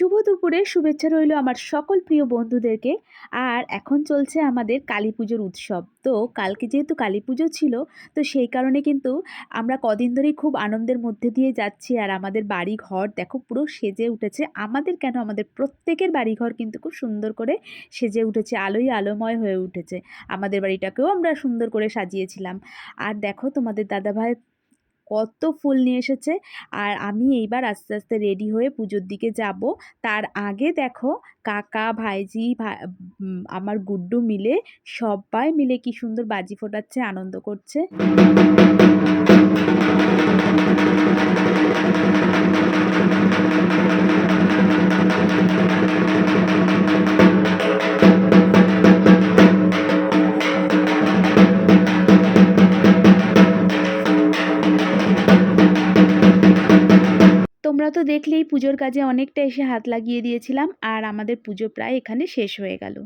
শুভ দুপুরের শুভেচ্ছা রইল আমার সকল প্রিয় বন্ধুদেরকে। আর এখন চলছে আমাদের কালী পুজোর উৎসব। তো কালকে যেহেতু কালী পুজো ছিল, তো সেই কারণে কিন্তু আমরা কদিন ধরেই খুব আনন্দের মধ্যে দিয়ে যাচ্ছি। আর আমাদের বাড়িঘর দেখো পুরো সেজে উঠেছে। আমাদের কেন, আমাদের প্রত্যেকের বাড়িঘর কিন্তু খুব সুন্দর করে সেজে উঠেছে, আলোয় আলোময় হয়ে উঠেছে। আমাদের বাড়িটাকেও আমরা সুন্দর করে সাজিয়েছিলাম। আর দেখো তোমাদের দাদাভাই কত ফুল নিয়ে এসেছে। আর আমি এইবার আস্তে আস্তে রেডি হয়ে পুজোর দিকে যাব। তার আগে দেখো কাকা, ভাইঝি, আমার গুড্ডু মিলে সবাই মিলে কি সুন্দর বাজি ফোটাচ্ছে, আনন্দ করছে। তোমরা তো দেখলেই পুজোর কাজে অনেকটা এসে হাত লাগিয়ে দিয়েছিলাম। আর আমাদের পুজো প্রায় এখানে শেষ হয়ে গেল।